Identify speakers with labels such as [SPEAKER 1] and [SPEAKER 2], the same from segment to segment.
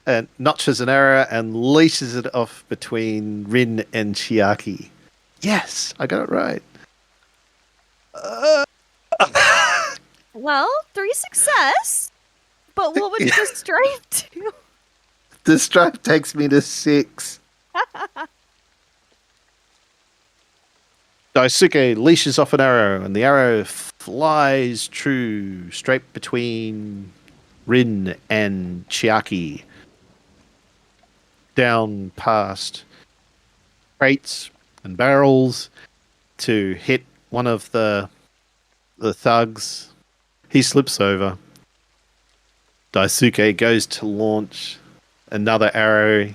[SPEAKER 1] and notches an arrow and leashes it off between Rin and Chiaki. Yes, I got it right. Uh,
[SPEAKER 2] Well, 3 success. But what would
[SPEAKER 1] Yeah.
[SPEAKER 2] the stripe do?
[SPEAKER 1] The stripe takes me to 6. Daisuke leashes off an arrow, and the arrow flies true straight between Rin and Chiaki, down past crates and barrels to hit one of the thugs. He slips over. Daisuke goes to launch another arrow.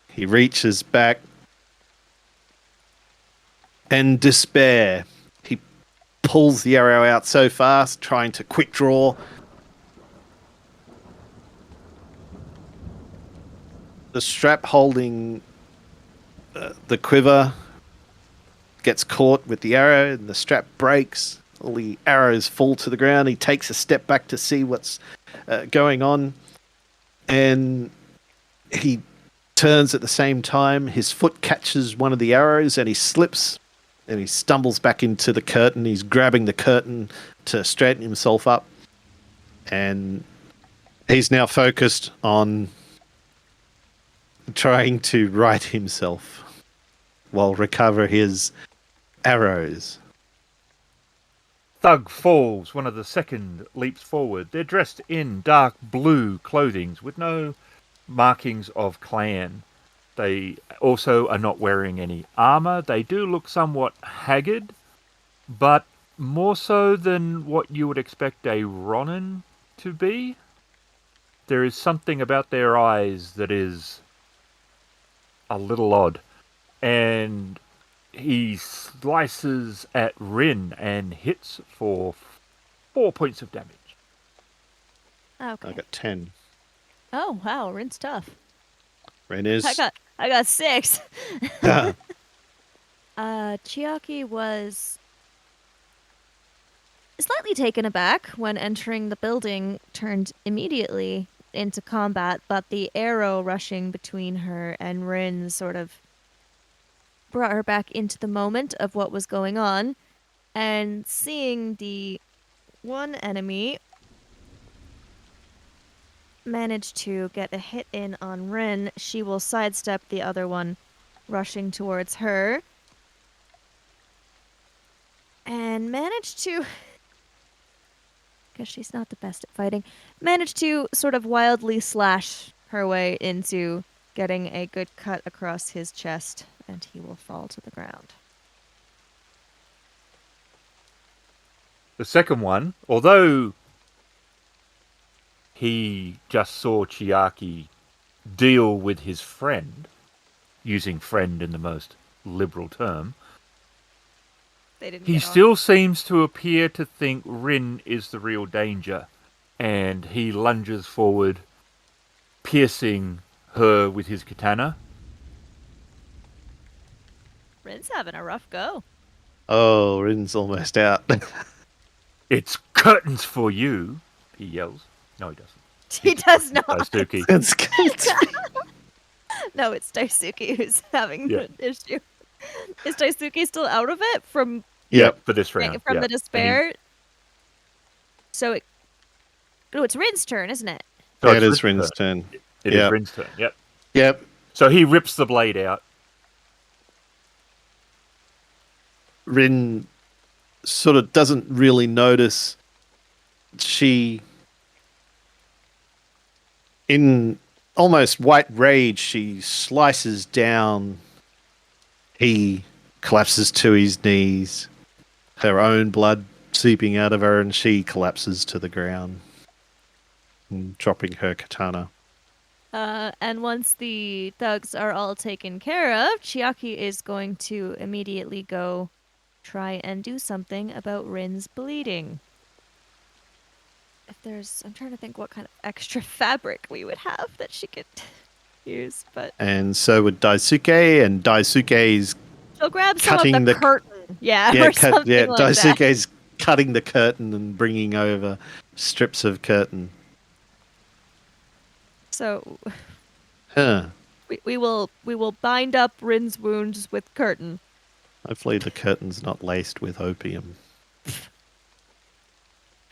[SPEAKER 1] He reaches back. And despair. He pulls the arrow out so fast, trying to quick draw. The strap holding the quiver gets caught with the arrow, and the strap breaks. All the arrows fall to the ground. He takes a step back to see what's going on, and he turns at the same time. His foot catches one of the arrows, and he slips, and he stumbles back into the curtain. He's grabbing the curtain to straighten himself up, and he's now focused on trying to right himself while recover his arrows.
[SPEAKER 3] Thug falls. One of the second leaps forward. They're dressed in dark blue clothing with no markings of clan. They also are not wearing any armor. They do look somewhat haggard, but more so than what you would expect a Ronin to be. There is something about their eyes that is a little odd. And he slices at Rin and hits for 4 points of damage.
[SPEAKER 2] Okay.
[SPEAKER 1] I got 10.
[SPEAKER 2] Oh wow, Rin's tough.
[SPEAKER 1] Ren is.
[SPEAKER 2] I got 6. Chiaki was slightly taken aback when entering the building, turned immediately into combat, but the arrow rushing between her and Rin sort of brought her back into the moment of what was going on, and seeing the one enemy manage to get a hit in on Rin, she will sidestep the other one rushing towards her and manage to, because she's not the best at fighting, manage to sort of wildly slash her way into getting a good cut across his chest, and he will fall to the ground.
[SPEAKER 3] The second one, although he just saw Chiaki deal with his friend, using friend in the most liberal term, he still seems to appear to think Rin is the real danger, and he lunges forward, piercing her with his katana.
[SPEAKER 2] Rin's having a rough go.
[SPEAKER 1] Oh, Rin's almost out.
[SPEAKER 3] It's curtains for you, he yells. No, he doesn't.
[SPEAKER 2] He does not.
[SPEAKER 3] Daisuke.
[SPEAKER 1] It's good.
[SPEAKER 2] No, it's Daisuke who's having
[SPEAKER 3] Yeah.
[SPEAKER 2] the issue. Is Daisuke still out of it from
[SPEAKER 1] Yep.
[SPEAKER 3] For this round.
[SPEAKER 2] from
[SPEAKER 3] yeah.
[SPEAKER 2] the despair? It's Rin's turn, isn't it?
[SPEAKER 3] So
[SPEAKER 1] It
[SPEAKER 3] it's
[SPEAKER 1] is Rin's turn.
[SPEAKER 3] It
[SPEAKER 1] Yep.
[SPEAKER 3] is Rin's turn, yep.
[SPEAKER 1] Yep.
[SPEAKER 3] So he rips the blade out.
[SPEAKER 1] Rin sort of doesn't really notice. She, in almost white rage, she slices down. He collapses to his knees, her own blood seeping out of her, and she collapses to the ground, dropping her katana.
[SPEAKER 2] And once the thugs are all taken care of, Chiaki is going to immediately go try and do something about Rin's bleeding. I'm trying to think what kind of extra fabric we would have that she could use, but
[SPEAKER 1] And so would Daisuke, and Daisuke's
[SPEAKER 2] she'll grab some
[SPEAKER 1] cutting
[SPEAKER 2] of the
[SPEAKER 1] the-
[SPEAKER 2] curtain. Yeah, or something like that.
[SPEAKER 1] Daisuke's cutting the curtain and bringing over strips of curtain.
[SPEAKER 2] So
[SPEAKER 1] Huh.
[SPEAKER 2] We will bind up Rin's wounds with curtain.
[SPEAKER 1] Hopefully the curtain's not laced with opium.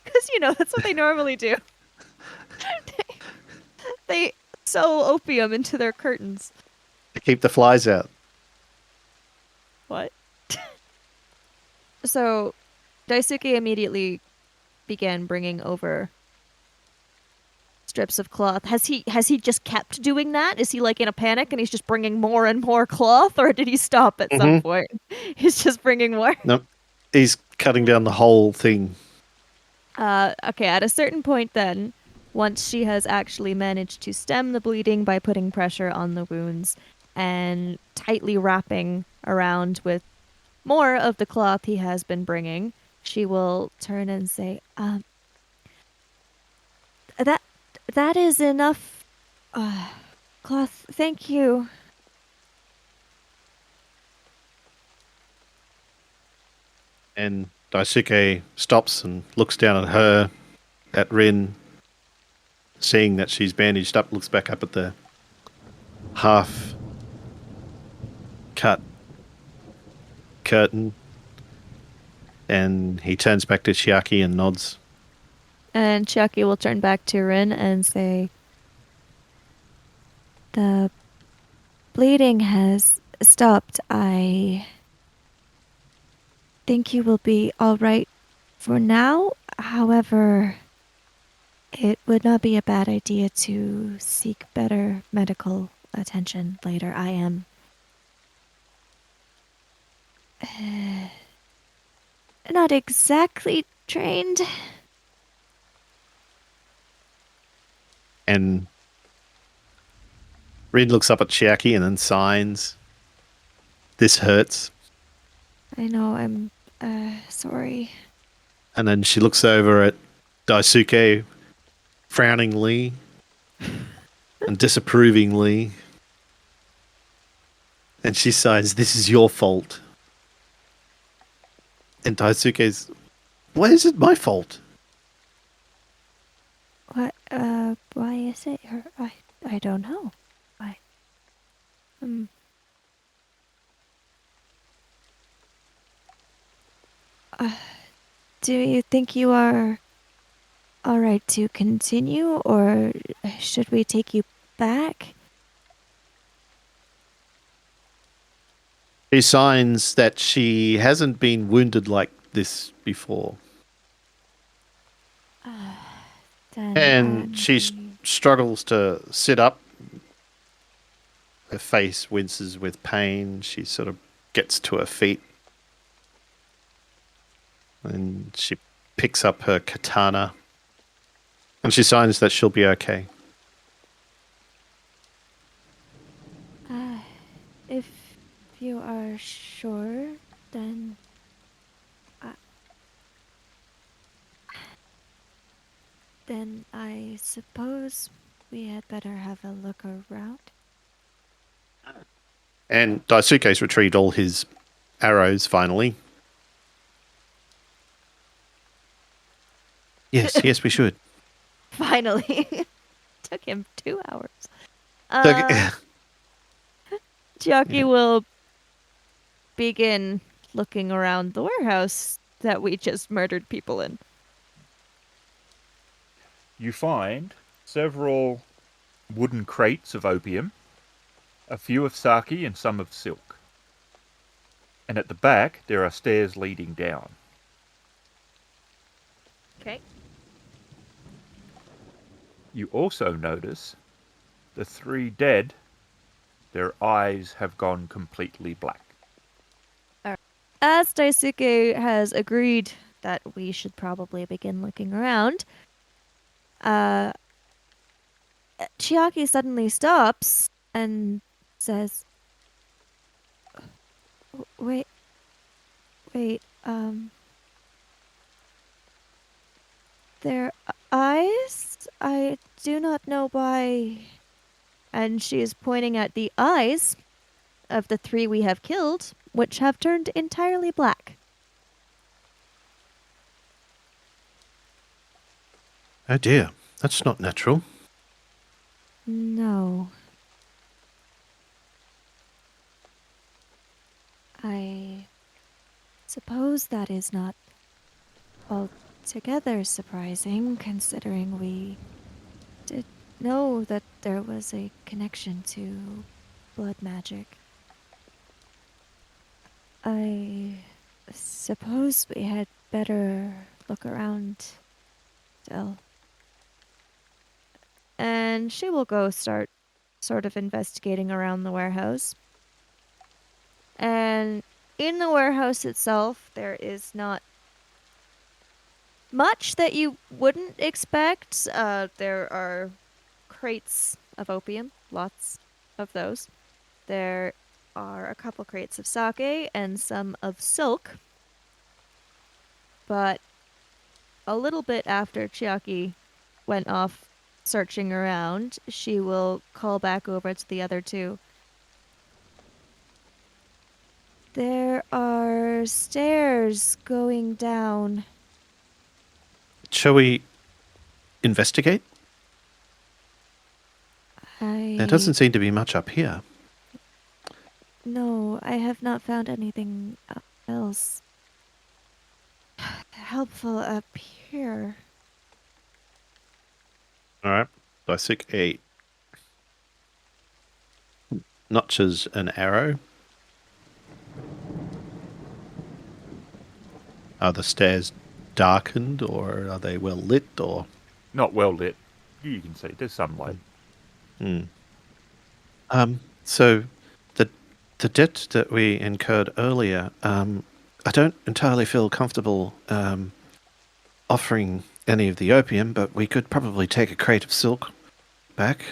[SPEAKER 2] Because, that's what they normally do. They sew opium into their curtains.
[SPEAKER 1] To keep the flies out.
[SPEAKER 2] What? So, Daisuke immediately began bringing over strips of cloth. Has he just kept doing that? Is he like in a panic and he's just bringing more and more cloth, or did he stop at some point? He's just bringing more.
[SPEAKER 1] Nope. He's cutting down the whole thing.
[SPEAKER 2] Okay, at a certain point then, once she has actually managed to stem the bleeding by putting pressure on the wounds and tightly wrapping around with more of the cloth he has been bringing, she will turn and say, that is enough cloth, thank you.
[SPEAKER 1] And Daisuke stops and looks down at her, at Rin, seeing that she's bandaged up, looks back up at the half cut curtain, and he turns back to Chiaki and nods.
[SPEAKER 2] And Chiaki will turn back to Rin and say, the bleeding has stopped. I think you will be all right for now. However, it would not be a bad idea to seek better medical attention later. I am not exactly trained.
[SPEAKER 1] And Rin looks up at Chiaki and then signs. This hurts.
[SPEAKER 2] I know, I'm sorry.
[SPEAKER 1] And then she looks over at Daisuke frowningly and disapprovingly. And she sighs, this is your fault. And Daisuke's, why is it my fault?
[SPEAKER 2] What, why is it your... I don't know. Why? Do you think you are all right to continue, or should we take you back?
[SPEAKER 1] She signs that she hasn't been wounded like this before.
[SPEAKER 2] Then
[SPEAKER 1] And she struggles to sit up. Her face winces with pain. She sort of gets to her feet. And she picks up her katana. And she signs that she'll be okay.
[SPEAKER 2] If you are sure, then I suppose we had better have a look around.
[SPEAKER 1] And Daisuke's retrieved all his arrows finally. Yes, we should.
[SPEAKER 2] Finally. Took him 2 hours.
[SPEAKER 1] So-
[SPEAKER 2] Chiaki will begin looking around the warehouse that we just murdered people in.
[SPEAKER 3] You find several wooden crates of opium, a few of sake and some of silk. And at the back, there are stairs leading down.
[SPEAKER 2] Okay.
[SPEAKER 3] You also notice the 3 dead, their eyes have gone completely black.
[SPEAKER 2] As Daisuke has agreed that we should probably begin looking around, Chiaki suddenly stops and says, wait, their eyes? I do not know why. And she is pointing at the eyes of the 3 we have killed, which have turned entirely black.
[SPEAKER 1] Oh dear, that's not natural.
[SPEAKER 2] No. I suppose that is not altogether surprising, considering we did know that there was a connection to blood magic. I suppose we had better look around still. And she will go start sort of investigating around the warehouse. And in the warehouse itself, there is not much that you wouldn't expect. There are crates of opium, lots of those. There are a couple crates of sake and some of silk. But a little bit after Chiaki went off searching around, she will call back over to the other two. There are stairs going down.
[SPEAKER 1] Shall we investigate? There doesn't
[SPEAKER 2] I...
[SPEAKER 1] seem to be much up here.
[SPEAKER 2] No, I have not found anything else helpful up here.
[SPEAKER 1] All right. Daisuke notches an arrow. Are the stairs darkened, or are they well lit, or?
[SPEAKER 3] Not well lit. You can see there's some light.
[SPEAKER 1] So the debt that we incurred earlier, I don't entirely feel comfortable offering any of the opium, but we could probably take a crate of silk back.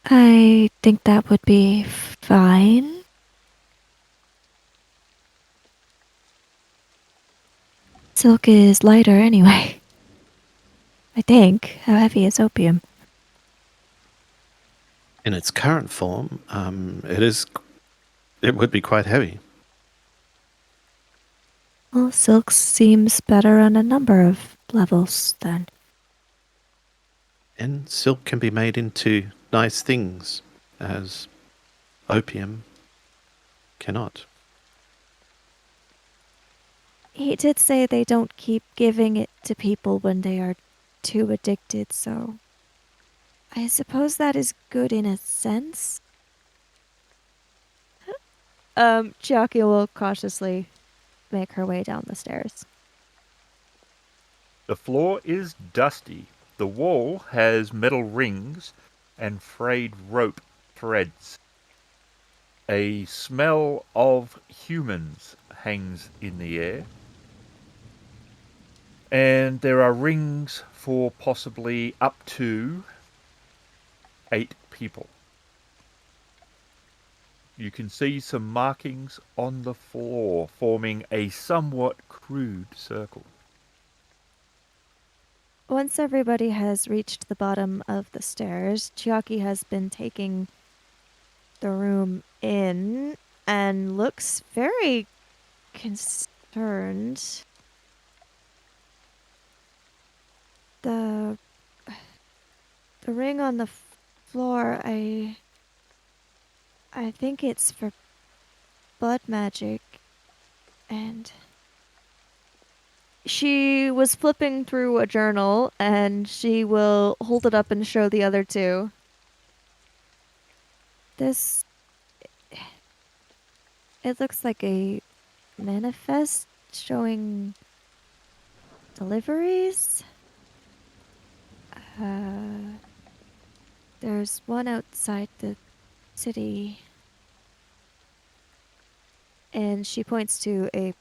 [SPEAKER 2] I think that would be fine. Silk is lighter anyway. I think. How heavy is opium?
[SPEAKER 1] In its current form, it would be quite heavy.
[SPEAKER 2] Well, silk seems better on a number of levels then.
[SPEAKER 1] And silk can be made into nice things, as opium cannot.
[SPEAKER 2] He did say they don't keep giving it to people when they are too addicted, so I suppose that is good in a sense. Chiaki will cautiously make her way down the stairs.
[SPEAKER 3] The floor is dusty. The wall has metal rings and frayed rope threads. A smell of humans hangs in the air. And there are rings for possibly up to 8 people. You can see some markings on the floor forming a somewhat crude circle.
[SPEAKER 2] Once everybody has reached the bottom of the stairs, Chiaki has been taking the room in and looks very concerned. The ring on the floor, I think it's for blood magic. And she was flipping through a journal and she will hold it up and show the other two. This, it looks like a manifest showing deliveries. There's one outside the city. And she points to a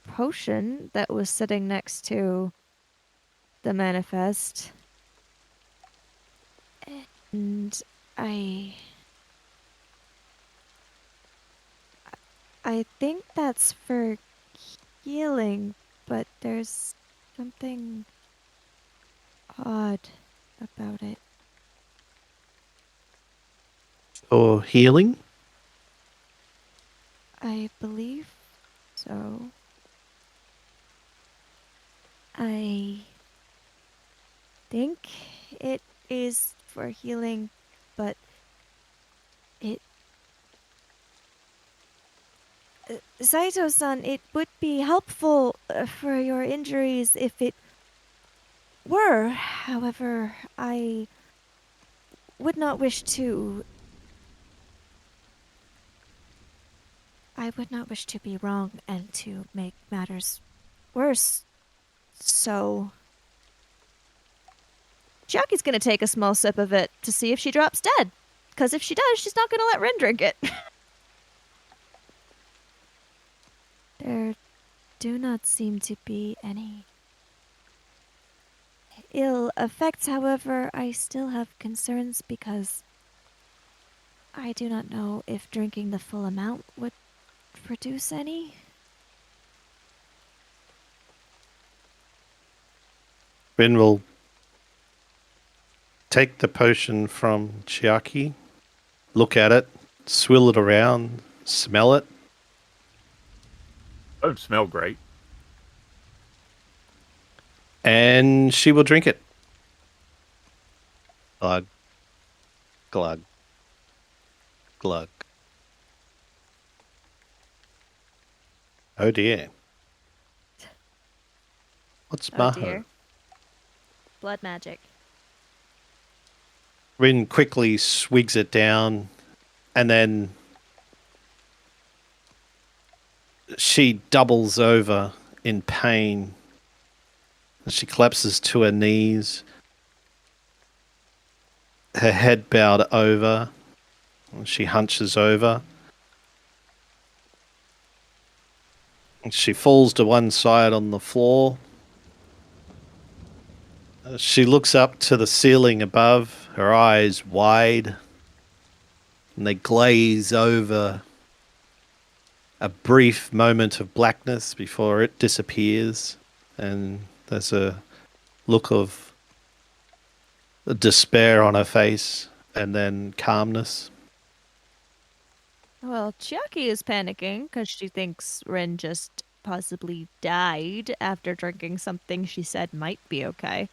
[SPEAKER 2] potion that was sitting next to the manifest. And I think that's for healing, but there's something odd about it.
[SPEAKER 1] Or healing?
[SPEAKER 2] I believe so. I think it is for healing, but Saito-san, it would be helpful for your injuries if it were. However, I would not wish to. I would not wish to be wrong and to make matters worse. So. Chiaki's gonna take a small sip of it to see if she drops dead. Because if she does, she's not gonna let Rin drink it. There do not seem to be any ill effects. However, I still have concerns because I do not know if drinking the full amount would produce any.
[SPEAKER 1] Rin will take the potion from Chiaki, look at it, swill it around, smell it.
[SPEAKER 3] Don't smell great.
[SPEAKER 1] And she will drink it. Glug. Glug. Glug. Oh dear. What's
[SPEAKER 2] Oh
[SPEAKER 1] Maho?
[SPEAKER 2] dear. Blood magic.
[SPEAKER 1] Rin quickly swigs it down and then she doubles over in pain. She collapses to her knees, her head bowed over. She hunches over. She falls to one side on the floor. She looks up to the ceiling above, her eyes wide, and they glaze over a brief moment of blackness before it disappears. And there's a look of despair on her face and then calmness.
[SPEAKER 2] Well, Chiaki is panicking because she thinks Rin just possibly died after drinking something she said might be okay.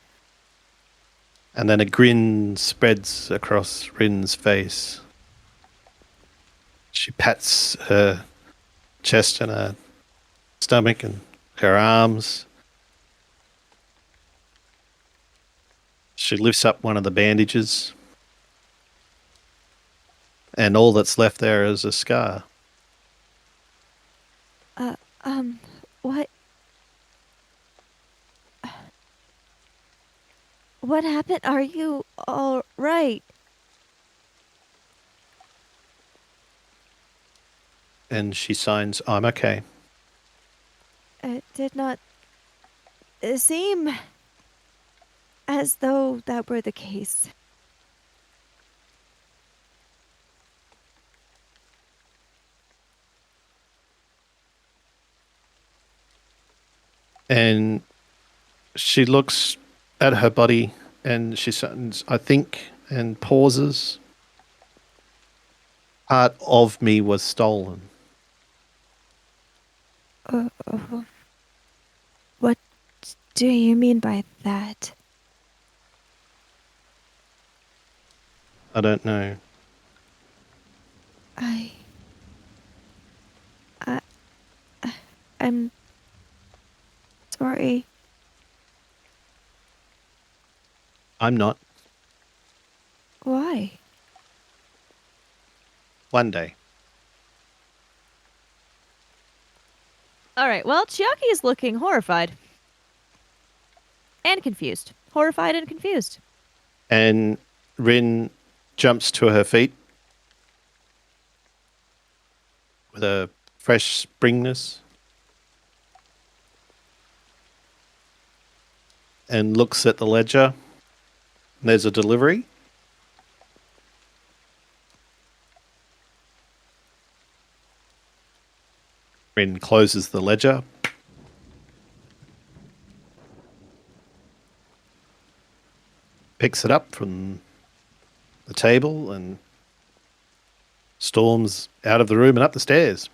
[SPEAKER 1] And then a grin spreads across Rin's face. She pats her chest and her stomach and her arms. She lifts up one of the bandages. And all that's left there is a scar.
[SPEAKER 2] What? What happened? Are you all right?
[SPEAKER 1] And she signs, I'm okay.
[SPEAKER 2] It did not seem as though that were the case.
[SPEAKER 1] And she looks at her body and she says, I think, and pauses. Part of me was stolen.
[SPEAKER 2] What do you mean by that?
[SPEAKER 1] I don't know.
[SPEAKER 2] I I'm sorry.
[SPEAKER 1] I'm not.
[SPEAKER 2] Why?
[SPEAKER 1] One day.
[SPEAKER 2] All right, well, Chiaki is looking horrified. And confused. Horrified and confused.
[SPEAKER 1] And Rin jumps to her feet with a fresh springness and looks at the ledger. There's a delivery. Rin closes the ledger. Picks it up from the table and storms out of the room and up the stairs.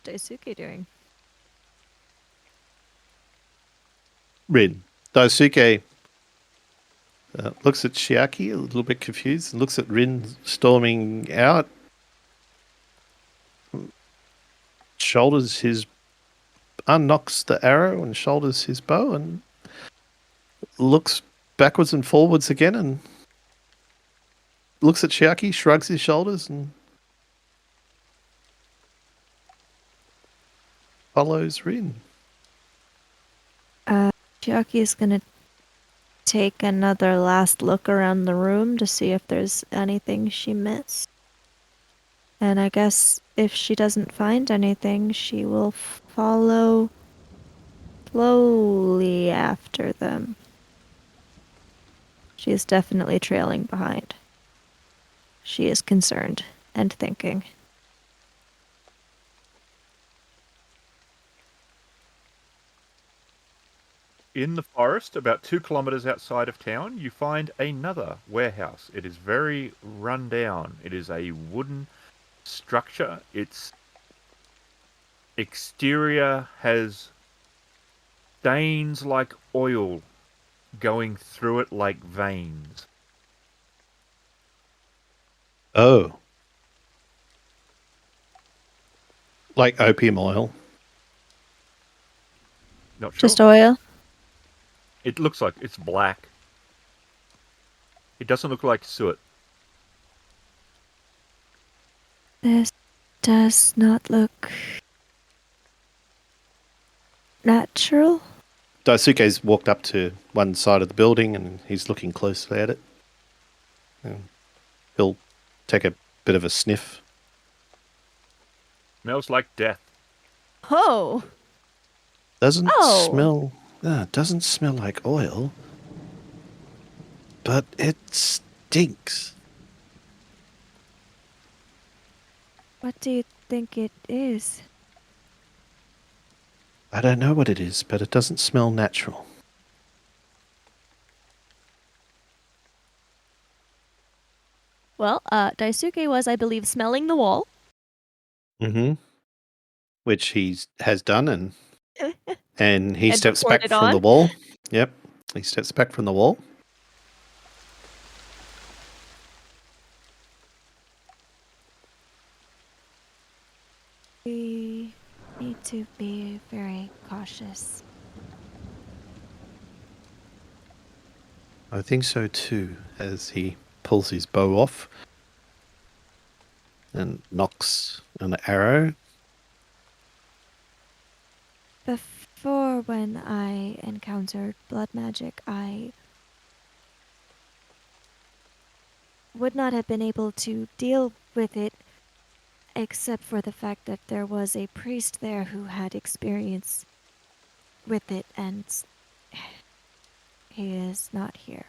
[SPEAKER 2] Daisuke doing?
[SPEAKER 1] Rin. Daisuke looks at Chiaki, a little bit confused, and looks at Rin storming out. unknocks the arrow and shoulders his bow and looks backwards and forwards again and looks at Chiaki, shrugs his shoulders and follows Rin.
[SPEAKER 2] Chiaki is going to take another last look around the room to see if there's anything she missed. And I guess if she doesn't find anything, she will follow slowly after them. She is definitely trailing behind. She is concerned and thinking.
[SPEAKER 3] In the forest, about 2 kilometers outside of town, you find another warehouse. It is very run down. It is a wooden structure. Its exterior has stains like oil going through it like veins.
[SPEAKER 1] Oh. Like opium oil.
[SPEAKER 3] Not sure.
[SPEAKER 2] Just oil?
[SPEAKER 3] It looks like it's black. It doesn't look like soot.
[SPEAKER 2] This does not look natural.
[SPEAKER 1] Daisuke's walked up to one side of the building and he's looking closely at it. He'll take a bit of a sniff.
[SPEAKER 3] Smells like death.
[SPEAKER 2] Oh!
[SPEAKER 1] Doesn't
[SPEAKER 2] Oh.
[SPEAKER 1] smell like oil, but it stinks.
[SPEAKER 2] What do you think it is?
[SPEAKER 1] I don't know what it is, but it doesn't smell natural.
[SPEAKER 2] Well, Daisuke was, I believe, smelling the wall.
[SPEAKER 1] Mm-hmm. Which he has done, and he
[SPEAKER 2] And
[SPEAKER 1] steps back
[SPEAKER 2] reported
[SPEAKER 1] from the
[SPEAKER 2] on.
[SPEAKER 1] wall. Yep, he steps back from the wall.
[SPEAKER 2] We need to be very cautious.
[SPEAKER 1] I think so too, as he pulls his bow off and knocks an arrow.
[SPEAKER 2] Before, when I encountered blood magic, I would not have been able to deal with it except for the fact that there was a priest there who had experience with it, and he is not here.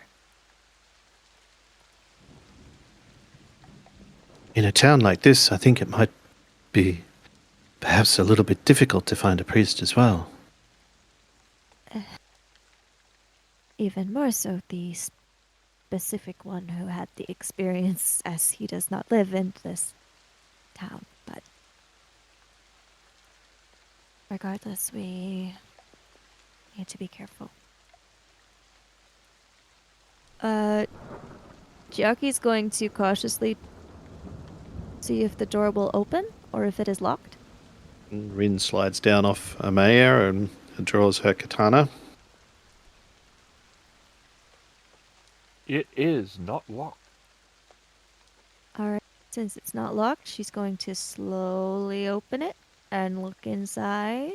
[SPEAKER 1] In a town like this, I think it might be perhaps a little bit difficult to find a priest as well.
[SPEAKER 2] Even more so the specific one who had the experience, as he does not live in this town. But regardless, we need to be careful. Chiaki's going to cautiously see if the door will open or if it is locked.
[SPEAKER 1] And Rin slides down off Amaya and draws her katana.
[SPEAKER 3] It is not locked.
[SPEAKER 2] Alright, since it's not locked, she's going to slowly open it and look inside.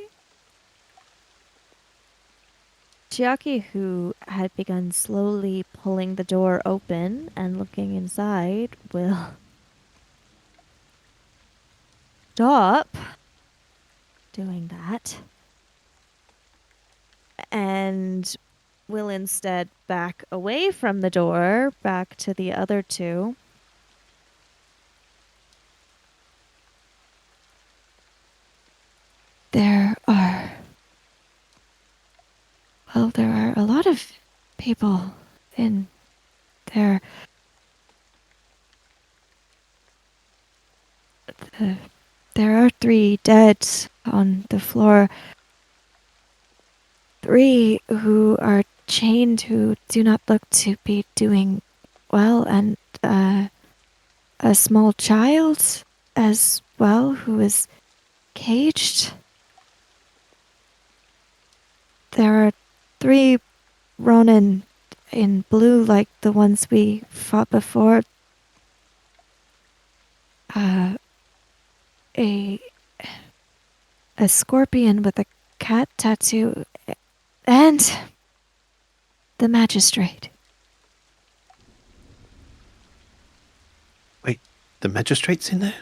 [SPEAKER 2] Chiaki, who had begun slowly pulling the door open and looking inside, will stop doing that and will instead back away from the door, back to the other two. There are a lot of people in there. There are 3 dead on the floor. 3 who are chained who do not look to be doing well, and a small child as well who is caged. There are 3 Ronin in blue like the ones we fought before. A scorpion with a cat tattoo, and the magistrate.
[SPEAKER 1] Wait, the magistrate's in there?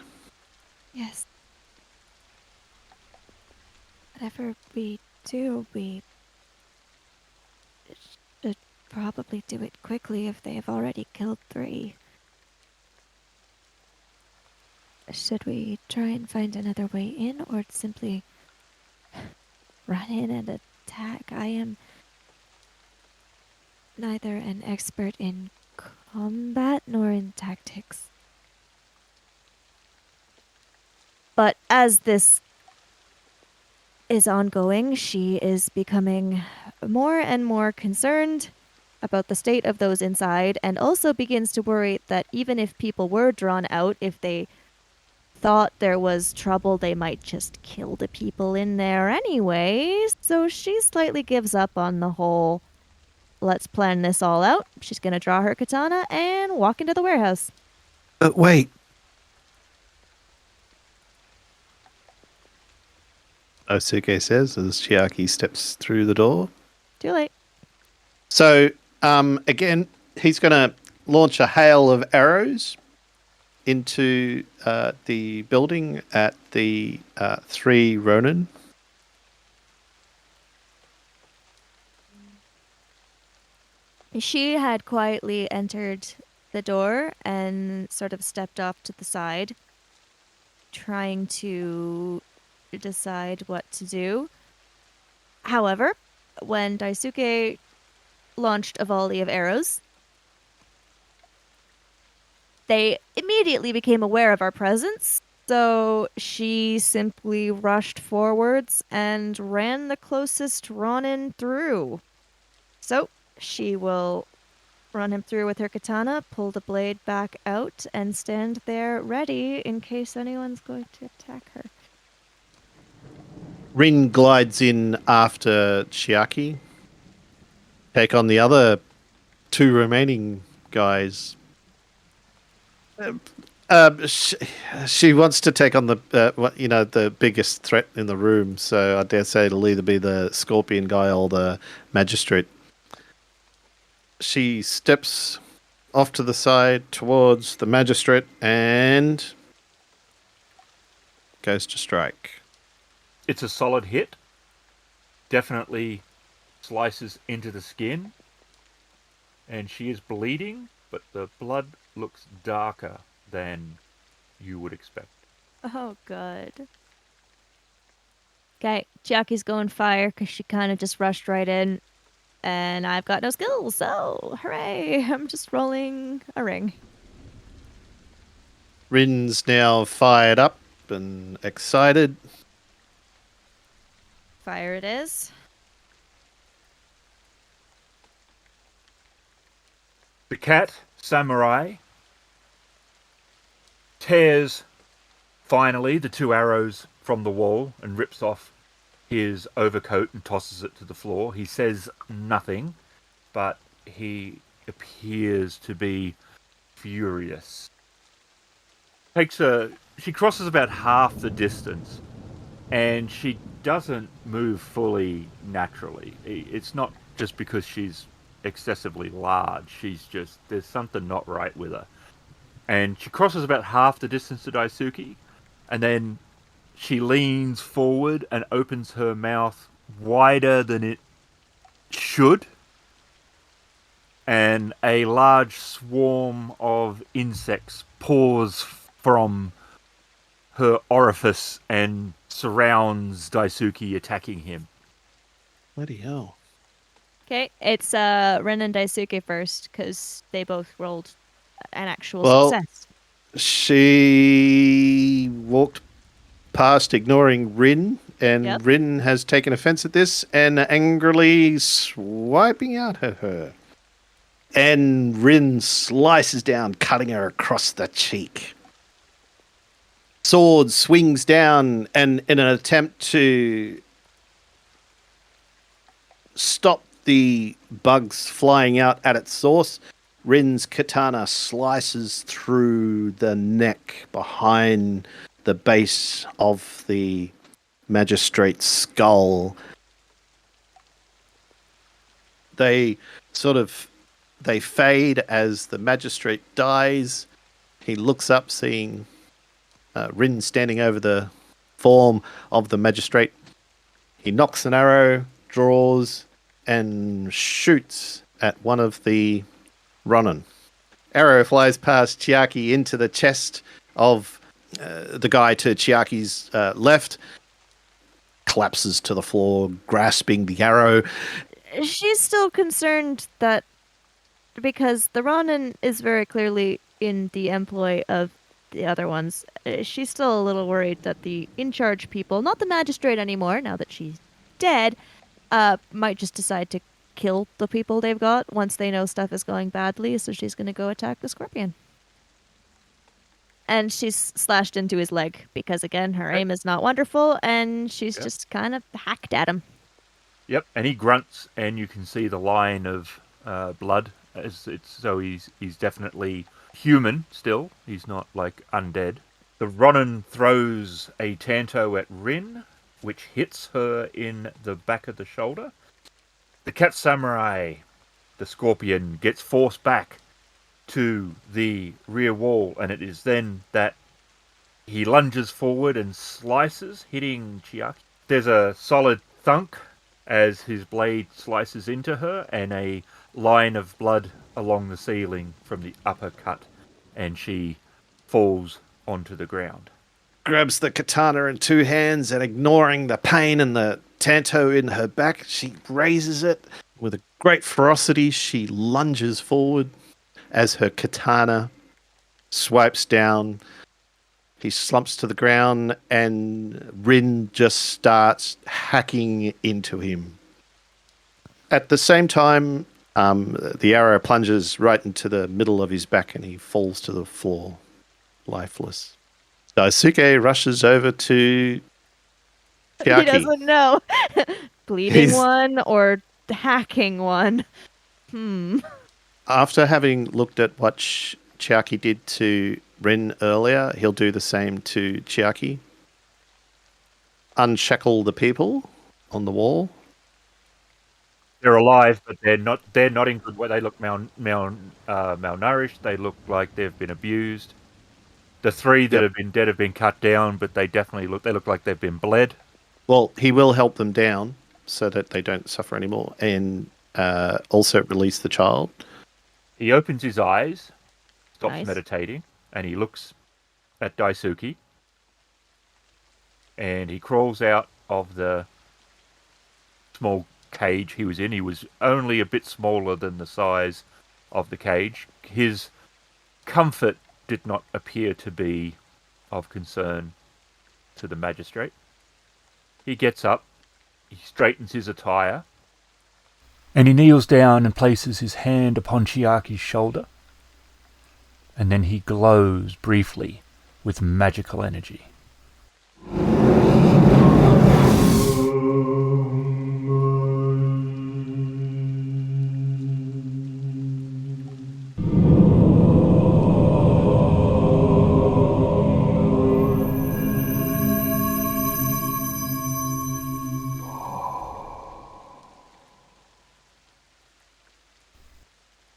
[SPEAKER 2] Yes. Whatever we do, we should probably do it quickly if they have already killed 3. Should we try and find another way in, or simply run in and attack? I am neither an expert in combat nor in tactics. But as this is ongoing, she is becoming more and more concerned about the state of those inside, and also begins to worry that even if people were drawn out, if they thought there was trouble, they might just kill the people in there anyway. So she slightly gives up on the whole, let's plan this all out. She's going to draw her katana and walk into the warehouse.
[SPEAKER 1] But wait. Daisuke says as Chiaki steps through the door.
[SPEAKER 2] Too late.
[SPEAKER 1] So, again, he's going to launch a hail of arrows into the building at the 3 Ronin.
[SPEAKER 2] She had quietly entered the door and sort of stepped off to the side, trying to decide what to do. However, when Daisuke launched a volley of arrows, they immediately became aware of our presence, so she simply rushed forwards and ran the closest Ronin through. So she will run him through with her katana, pull the blade back out, and stand there ready in case anyone's going to attack her.
[SPEAKER 1] Rin glides in after Chiaki. Take on the other 2 remaining guys. She wants to take on the biggest threat in the room. So I dare say it'll either be the scorpion guy or the magistrate. She steps off to the side towards the magistrate and goes to strike.
[SPEAKER 3] It's a solid hit. Definitely slices into the skin. And she is bleeding, but the blood looks darker than you would expect.
[SPEAKER 2] Oh, good. Okay, Chiaki's going fire because she kind of just rushed right in. And I've got no skills, so hooray! I'm just rolling a ring.
[SPEAKER 1] Rin's now fired up and excited.
[SPEAKER 2] Fire it is.
[SPEAKER 3] The cat, Samurai, tears, finally, the 2 arrows from the wall and rips off his overcoat and tosses it to the floor. He says nothing, but he appears to be furious. She crosses about half the distance, and she doesn't move fully naturally. It's not just because she's excessively large. There's something not right with her. And she crosses about half the distance to Daisuke, and then she leans forward and opens her mouth wider than it should. And a large swarm of insects pours from her orifice and surrounds Daisuke, attacking him.
[SPEAKER 1] Bloody hell.
[SPEAKER 2] Okay, it's Rin and Daisuke first because they both rolled an actual success.
[SPEAKER 1] She walked past ignoring Rin, and
[SPEAKER 2] Yep.
[SPEAKER 1] Rin has taken offense at this and angrily swiping out at her. And Rin slices down, cutting her across the cheek. sword swings down, and in an attempt to stop the bugs flying out at its source, Rin's katana slices through the neck behind the base of the magistrate's skull. They fade as the magistrate dies. He looks up, seeing Rin standing over the form of the magistrate. He knocks an arrow, draws, and shoots at one of the Ronin. Arrow flies past Chiaki into the chest of the guy to Chiaki's left, collapses to the floor, grasping the arrow.
[SPEAKER 2] She's still concerned that because the Ronin is very clearly in the employ of the other ones, she's still a little worried that the in-charge people, not the magistrate anymore, now that she's dead, might just decide to kill the people they've got once they know stuff is going badly, so she's going to go attack the scorpion. And she's slashed into his leg because, again, her aim is not wonderful, and she's just kind of hacked at him.
[SPEAKER 3] Yep, and he grunts, and you can see the line of blood. So he's definitely human still. He's not like undead. The Ronin throws a tanto at Rin, which hits her in the back of the shoulder. The cat samurai, the scorpion, gets forced back to the rear wall, and it is then that he lunges forward and slices, hitting Chiaki. There's a solid thunk as his blade slices into her, and a line of blood along the ceiling from the uppercut, and she falls onto the ground.
[SPEAKER 1] Grabs the katana in two hands, and ignoring the pain and the tanto in her back, she raises it. With a great ferocity, she lunges forward as her katana swipes down. He slumps to the ground, and Rin just starts hacking into him. At the same time, the arrow plunges right into the middle of his back, and he falls to the floor, lifeless. Daisuke rushes over to Chiaki.
[SPEAKER 2] He doesn't know. Bleeding one or hacking one.
[SPEAKER 1] After having looked at what Chiaki did to Rin earlier, he'll do the same to Chiaki. Unshackle the people on the wall.
[SPEAKER 3] They're alive, but they're not in good way. They look malnourished. They look like they've been abused. The three that have been dead have been cut down, but they look like they've been bled.
[SPEAKER 1] Well, he will help them down so that they don't suffer anymore, and also release the child.
[SPEAKER 3] He opens his eyes, stops meditating, and he looks at Daisuke. And he crawls out of the small cage he was in. He was only a bit smaller than the size of the cage. His comfort did not appear to be of concern to the magistrate. He gets up, he straightens his attire, and he kneels down and places his hand upon Chiaki's shoulder. And then he glows briefly with magical energy.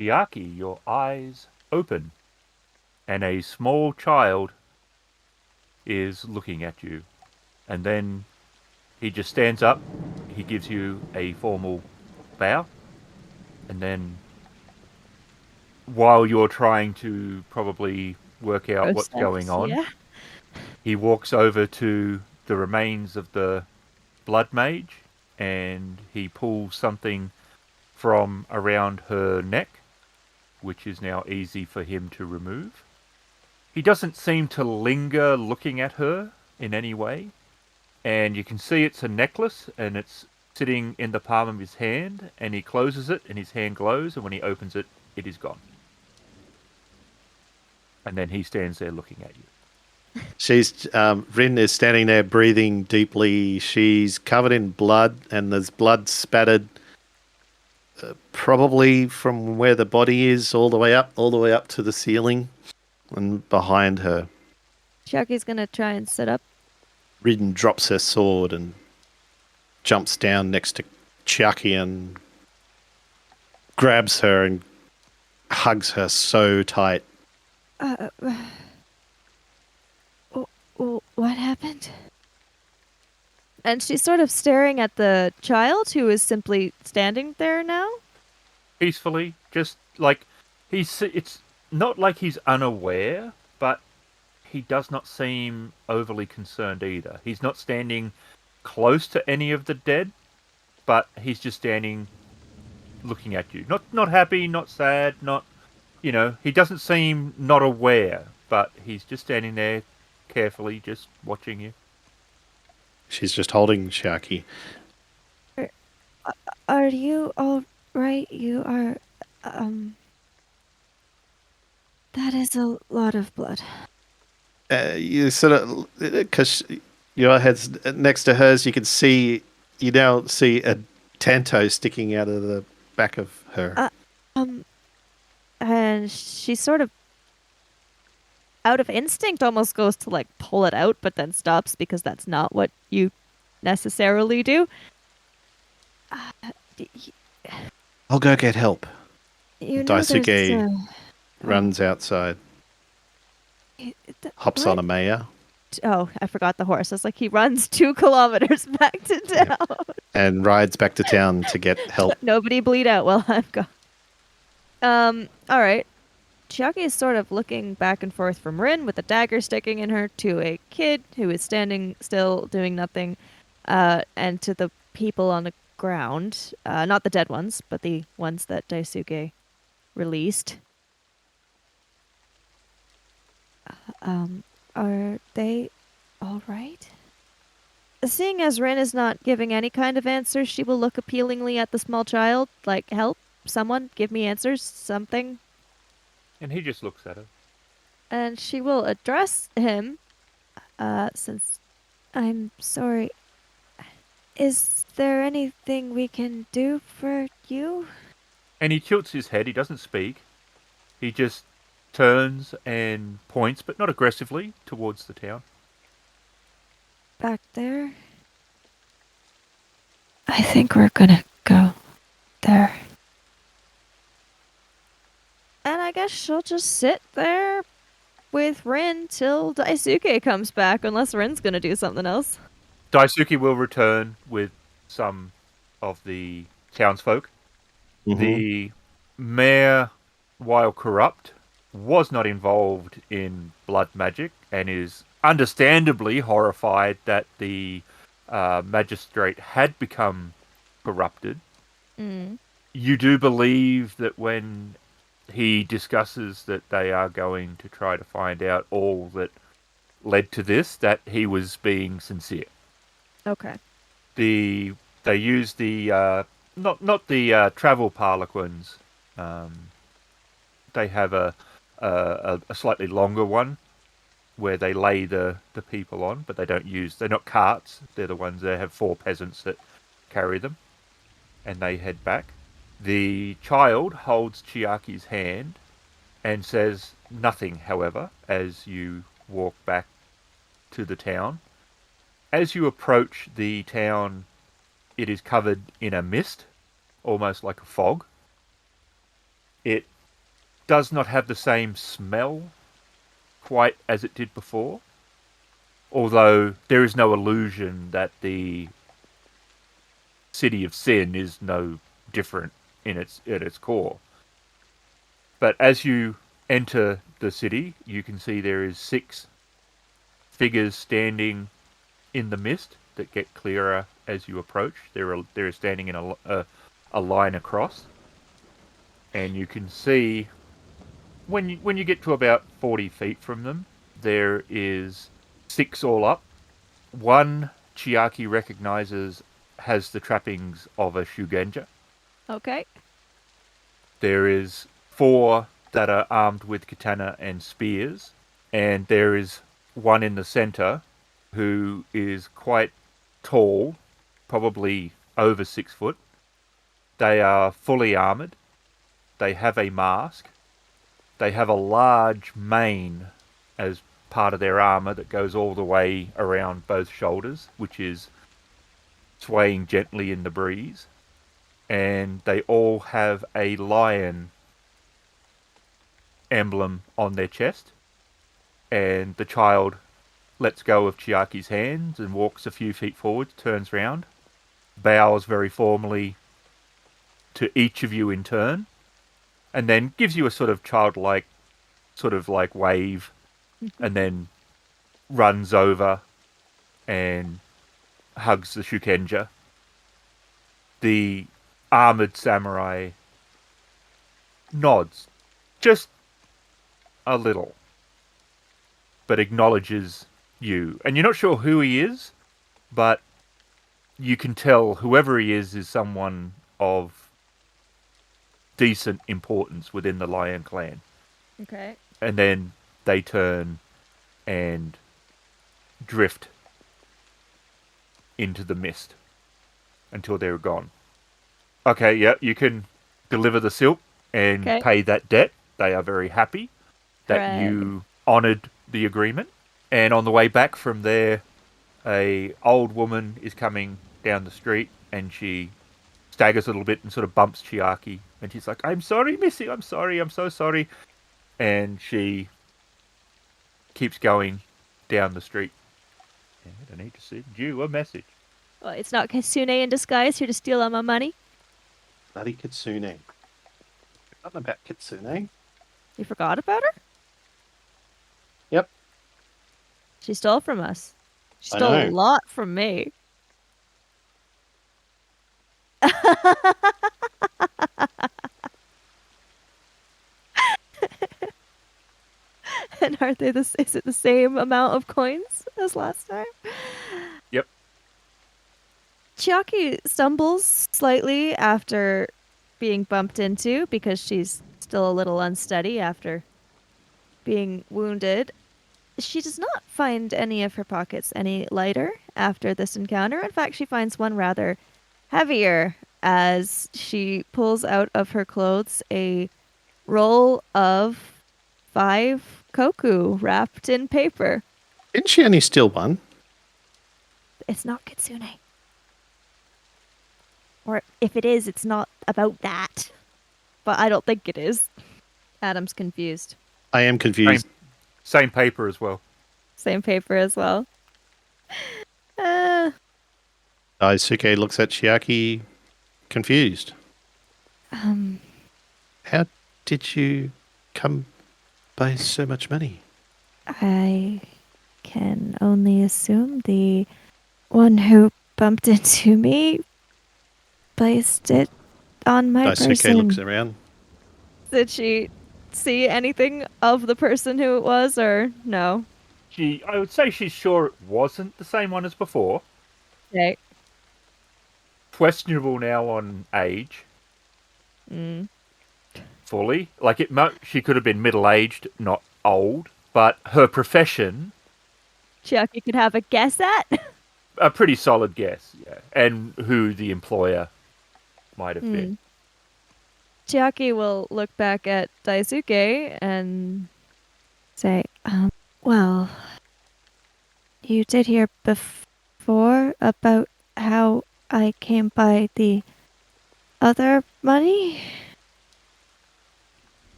[SPEAKER 3] Chiaki, your eyes open, and a small child is looking at you. And then he just stands up, he gives you a formal bow, and then while you're trying to probably work out what's going on, he walks over to the remains of the blood mage, and he pulls something from around her neck, which is now easy for him to remove. He doesn't seem to linger looking at her in any way, and you can see it's a necklace, and it's sitting in the palm of his hand, and he closes it, and his hand glows, and when he opens it, it is gone. And then he stands there looking at you.
[SPEAKER 1] Rin is standing there breathing deeply. She's covered in blood, and there's blood spattered, probably from where the body is, all the way up to the ceiling, and behind her.
[SPEAKER 2] Chiaki's gonna try and sit up.
[SPEAKER 1] Rin drops her sword and jumps down next to Chiaki and grabs her and hugs her so tight.
[SPEAKER 2] Uh, what happened? And she's sort of staring at the child who is simply standing there now.
[SPEAKER 3] Peacefully, just like it's not like he's unaware, but he does not seem overly concerned either. He's not standing close to any of the dead, but he's just standing looking at you. Not happy, not sad, not, he doesn't seem not aware, but he's just standing there carefully just watching you.
[SPEAKER 1] She's just holding Chiaki.
[SPEAKER 2] Are you all right? You are, that is a lot of blood.
[SPEAKER 1] You sort of, because your head's next to hers, you now see a tanto sticking out of the back of her.
[SPEAKER 2] And she sort of, out of instinct, almost goes to like pull it out, but then stops because that's not what you necessarily do.
[SPEAKER 1] I'll go get help.
[SPEAKER 2] You know
[SPEAKER 1] Daisuke runs outside, hops on a mare,
[SPEAKER 2] Oh, I forgot the horse. It's like he runs 2 kilometers back to town.
[SPEAKER 1] and rides back to town to get help.
[SPEAKER 2] Nobody bleed out while I'm gone. All right. Chiaki is sort of looking back and forth from Rin with a dagger sticking in her to a kid who is standing still doing nothing, and to the people on the ground. Not the dead ones, but the ones that Daisuke released. Are they all right? Seeing as Rin is not giving any kind of answers, she will look appealingly at the small child, like, help, someone, give me answers, something.
[SPEAKER 3] And he just looks at her.
[SPEAKER 2] And she will address him, since I'm sorry. Is there anything we can do for you?
[SPEAKER 3] And he tilts his head, he doesn't speak. He just turns and points, but not aggressively, towards the town.
[SPEAKER 2] Back there? I think we're gonna go there. And I guess she'll just sit there with Rin till Daisuke comes back, unless Rin's gonna do something else.
[SPEAKER 3] Daisuke will return with some of the townsfolk.
[SPEAKER 1] Mm-hmm.
[SPEAKER 3] The mayor, while corrupt, was not involved in blood magic and is understandably horrified that the magistrate had become corrupted.
[SPEAKER 2] Mm.
[SPEAKER 3] You do believe that when he discusses that they are going to try to find out all that led to this, that he was being sincere.
[SPEAKER 2] Okay.
[SPEAKER 3] They use the not the travel parloquins. They have a slightly longer one where they lay the people on, but they're not carts. They're the ones that have 4 peasants that carry them, and they head back. The child holds Chiaki's hand and says nothing, however, as you walk back to the town. As you approach the town, it is covered in a mist, almost like a fog. It does not have the same smell quite as it did before, although there is no illusion that the city of sin is no different at its core. But as you enter the city, you can see there is 6 figures standing in the mist that get clearer as you approach. They're standing in a line across, and you can see when you get to about 40 feet from them, there is 6 all up. One Chiaki recognizes has the trappings of a shugenja.
[SPEAKER 2] Okay.
[SPEAKER 3] There is 4 that are armed with katana and spears, and there is one in the center who is quite tall, probably over 6 foot. They are fully armored. They have a mask. They have a large mane as part of their armor that goes all the way around both shoulders, which is swaying gently in the breeze. And they all have a lion emblem on their chest. And the child lets go of Chiaki's hands and walks a few feet forward, turns round, bows very formally to each of you in turn, and then gives you a sort of childlike, sort of like wave, and then runs over and hugs the Shukenja. The armored samurai nods, just a little, but acknowledges you. And you're not sure who he is, but you can tell whoever he is someone of decent importance within the Lion clan.
[SPEAKER 2] Okay.
[SPEAKER 3] And then they turn and drift into the mist until they're gone. Okay, yeah, you can deliver the silk and
[SPEAKER 2] Okay.
[SPEAKER 3] pay that debt. They are very happy that
[SPEAKER 2] Hooray.
[SPEAKER 3] you honoured the agreement. And on the way back from there, a old woman is coming down the street, and she staggers a little bit and sort of bumps Chiaki. And she's like, "I'm sorry, Missy. I'm sorry. I'm so sorry." And she keeps going down the street. And I need to send you a message.
[SPEAKER 2] Well, it's not Kitsune in disguise here to steal all my money.
[SPEAKER 1] Bloody Kitsune. Nothing about Kitsune.
[SPEAKER 2] You forgot about her?
[SPEAKER 1] Yep.
[SPEAKER 2] She stole from us. She
[SPEAKER 1] I
[SPEAKER 2] stole a
[SPEAKER 1] know.
[SPEAKER 2] lot from me. And aren't they is it the same amount of coins as last time?
[SPEAKER 3] Yep.
[SPEAKER 2] Chiaki stumbles slightly after being bumped into because she's still a little unsteady after being wounded. She does not find any of her pockets any lighter after this encounter. In fact, she finds one rather heavier as she pulls out of her clothes a roll of 5 koku wrapped in paper.
[SPEAKER 1] Didn't she only steal one?
[SPEAKER 2] It's not Kitsune. Or if it is, it's not about that. But I don't think it is. Adam's confused.
[SPEAKER 1] I am confused.
[SPEAKER 3] Same paper as well.
[SPEAKER 2] Same paper as well. Uh,
[SPEAKER 1] Daisuke looks at Chiaki, confused.
[SPEAKER 2] um,
[SPEAKER 1] How did you come by so much money?
[SPEAKER 2] I can only assume the one who bumped into me placed it on my
[SPEAKER 1] Daisuke
[SPEAKER 2] person.
[SPEAKER 1] looks around.
[SPEAKER 2] Did she see anything of the person who it was, or no?
[SPEAKER 3] I would say she's sure it wasn't the same one as before.
[SPEAKER 2] Okay.
[SPEAKER 3] Questionable now on age. Fully. Like, she could have been middle-aged, not old. But her profession,
[SPEAKER 2] Chiaki could have a guess at.
[SPEAKER 3] a pretty solid guess, yeah. And who the employer might have been.
[SPEAKER 2] Chiaki will look back at Daisuke and say, well, you did hear before about how I came by the other money?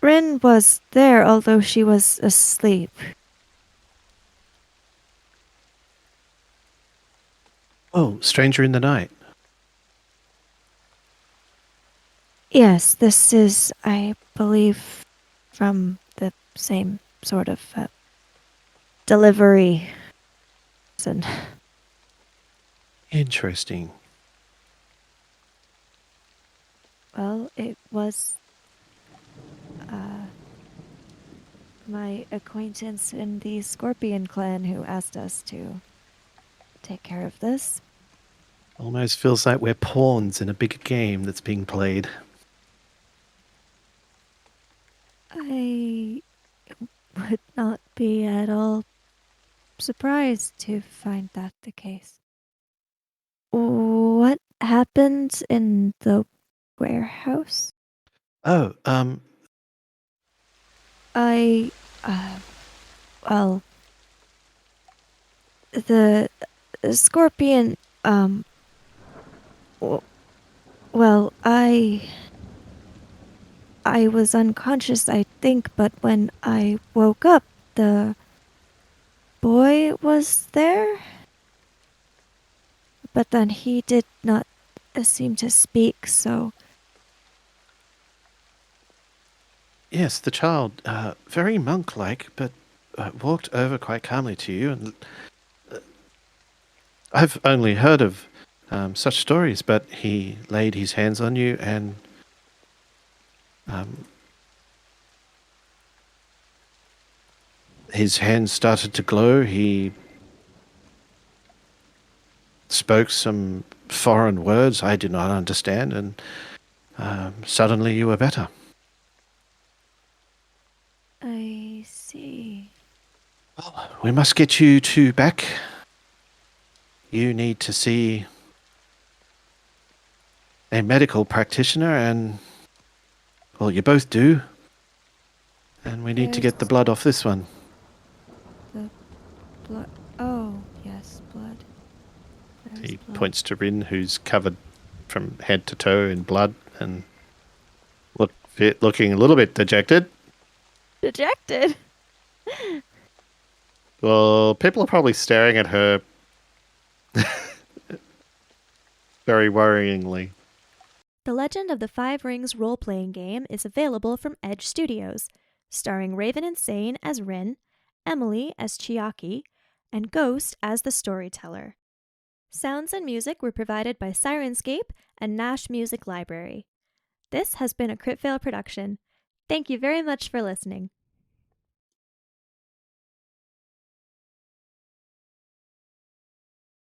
[SPEAKER 2] Rin was there, although she was asleep.
[SPEAKER 1] Oh, stranger in the night.
[SPEAKER 2] Yes, this is, I believe, from the same sort of delivery.
[SPEAKER 1] Interesting.
[SPEAKER 2] Well, it was my acquaintance in the Scorpion clan who asked us to take care of this.
[SPEAKER 1] Almost feels like we're pawns in a bigger game that's being played.
[SPEAKER 2] I would not be at all surprised to find that the case. What happened in the warehouse?
[SPEAKER 1] Oh,
[SPEAKER 2] I, well, the scorpion, w- well, I was unconscious, I think, but when I woke up, the boy was there? But then he did not seem to speak, so
[SPEAKER 1] yes, the child, very monk-like, but walked over quite calmly to you. And I've only heard of such stories, but he laid his hands on you and his hands started to glow. He spoke some foreign words I did not understand, and suddenly you were better.
[SPEAKER 2] I see.
[SPEAKER 1] Well, we must get you two back. You need to see a medical practitioner, and, well, you both do. And we need to get the
[SPEAKER 2] There's
[SPEAKER 1] blood off this one.
[SPEAKER 2] the blood. Oh, yes, blood. There's
[SPEAKER 1] He
[SPEAKER 2] blood.
[SPEAKER 1] points to Rin, who's covered from head to toe in blood and looking a little bit dejected.
[SPEAKER 2] Dejected?
[SPEAKER 1] Well, people are probably staring at her very worryingly.
[SPEAKER 2] The Legend of the Five Rings role-playing game is available from Edge Studios, starring RavenInsane as Rin, Emily as Chiaki, and Ghost as the storyteller. Sounds and music were provided by Sirenscape and Nash Music Library. This has been a Crit Fail production. Thank you very much for listening.